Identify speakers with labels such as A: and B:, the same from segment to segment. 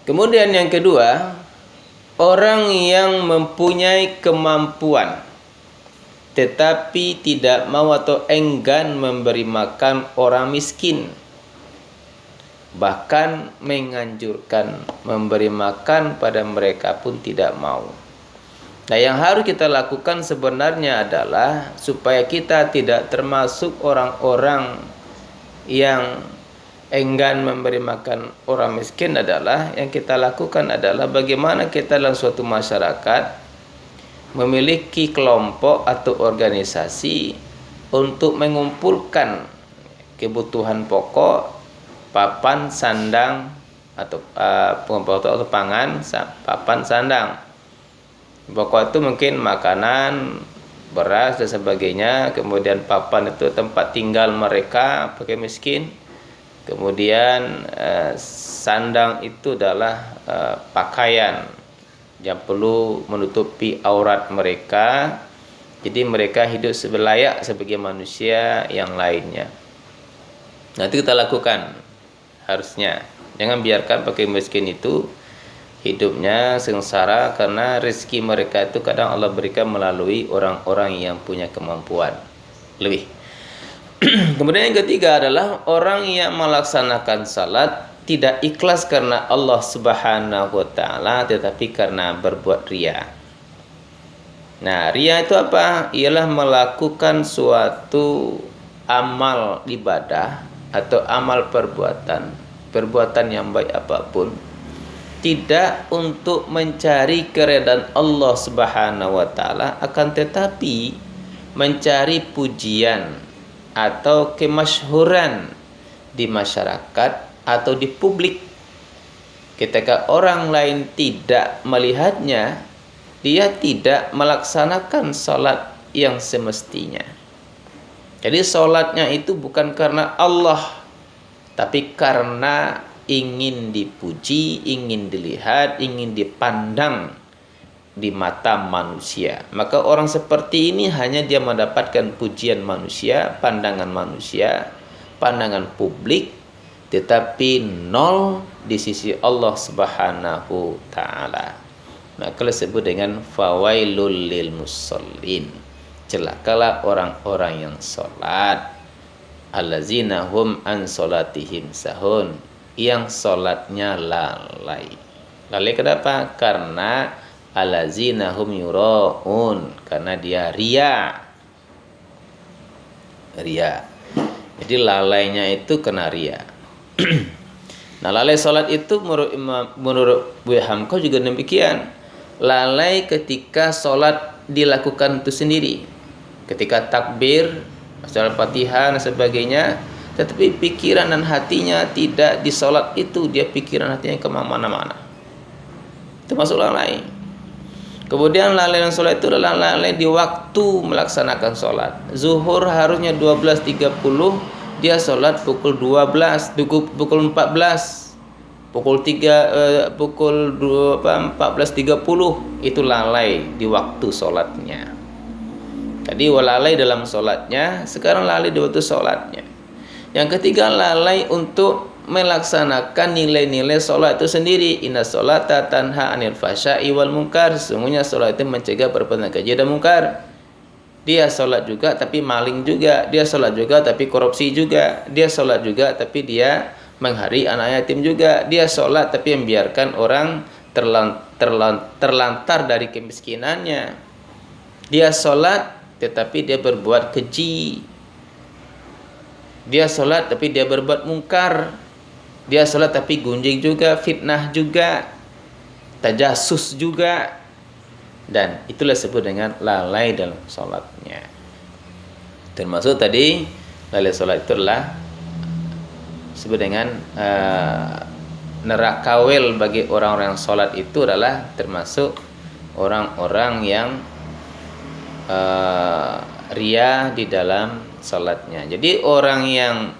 A: Kemudian yang kedua, orang yang mempunyai kemampuan tetapi tidak mau atau enggan memberi makan orang miskin, bahkan menganjurkan memberi makan pada mereka pun tidak mau. Nah, yang harus kita lakukan sebenarnya adalah supaya kita tidak termasuk orang-orang yang enggan memberi makan orang miskin, adalah yang kita lakukan adalah bagaimana kita dalam suatu masyarakat memiliki kelompok atau organisasi untuk mengumpulkan kebutuhan pokok, papan sandang atau atau pangan, papan sandang. Pokok itu mungkin makanan, beras dan sebagainya. Kemudian papan itu tempat tinggal mereka pakai miskin. Kemudian sandang itu adalah pakaian yang perlu menutupi aurat mereka. Jadi mereka hidup sebelayak sebagai manusia yang lainnya. Nanti kita lakukan harusnya. Jangan biarkan pakai miskin itu hidupnya sengsara, karena rezeki mereka itu kadang Allah berikan melalui orang-orang yang punya kemampuan lebih. Kemudian yang ketiga adalah orang yang melaksanakan salat tidak ikhlas karena Allah Subhanahu wa taala, tetapi karena berbuat riya. Nah, riya itu apa? Ialah melakukan suatu amal ibadah atau amal perbuatan yang baik apapun, tidak untuk mencari keridhaan Allah Subhanahu wa taala, akan tetapi mencari pujian atau kemasyhuran di masyarakat atau di publik. Ketika orang lain tidak melihatnya, dia tidak melaksanakan salat yang semestinya. Jadi salatnya itu bukan karena Allah, tapi karena ingin dipuji, ingin dilihat, ingin dipandang di mata manusia. Maka orang seperti ini hanya dia mendapatkan pujian manusia, pandangan publik, tetapi nol di sisi Allah Subhanahu taala. Maka disebut dengan fawailul lil musallin. Celakalah orang-orang yang salat, allazina hum an salatihim sahun, yang salatnya lalai. Lalai kenapa? Karena allazina hum yuraun, karena dia riya. Jadi lalainya itu kena riya. Nah, lalai salat itu menurut Buya Hamka juga demikian. Lalai ketika salat dilakukan itu sendiri, ketika takbir, baca Al-Fatihah dan sebagainya, tetapi pikiran dan hatinya tidak di salat itu, dia pikiran hatinya kemana-mana. Itu masuk lalai. Kemudian lalai dan salat itu adalah lalai di waktu melaksanakan salat. Zuhur harusnya 12.30, dia salat pukul 12, pukul 14, pukul 14.30, itu lalai di waktu salatnya. Tadi lalai dalam salatnya, sekarang lalai di waktu salatnya. Yang ketiga, lalai untuk melaksanakan nilai-nilai salat itu sendiri. Inna sholata tanha anil fahsya'i wal munkar. Sesungguhnya salat itu mencegah perbuatan keji dan munkar. Dia salat juga tapi maling juga, dia salat juga tapi korupsi juga, dia salat juga tapi dia menghari anak yatim juga, dia salat tapi membiarkan orang terlantar dari kemiskinannya. Dia salat tetapi dia berbuat keji. Dia salat tapi dia berbuat mungkar. Dia salat tapi gunjing juga, fitnah juga, tajasus juga. Dan itulah disebut dengan lalai dalam salatnya. Termasuk tadi lalai salat itu adalah disebut dengan nerakawel bagi orang-orang yang salat itu adalah termasuk orang-orang yang riya di dalam salatnya. Jadi orang yang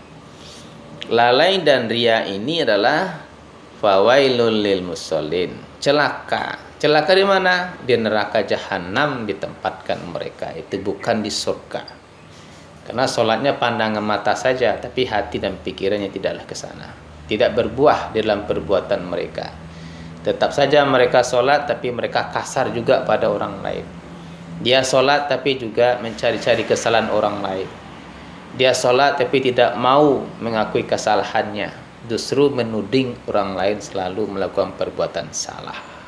A: lalai dan riya ini adalah fawailul lil musallin, celaka. Celaka di mana? Di neraka jahanam ditempatkan mereka, itu bukan di surga. Karena salatnya pandangan mata saja, tapi hati dan pikirannya tidaklah ke sana. Tidak berbuah di dalam perbuatan mereka. Tetap saja mereka sholat tapi mereka kasar juga pada orang lain. Dia sholat tapi juga mencari-cari kesalahan orang lain. Dia sholat tapi tidak mau mengakui kesalahannya, justru menuding orang lain selalu melakukan perbuatan salah.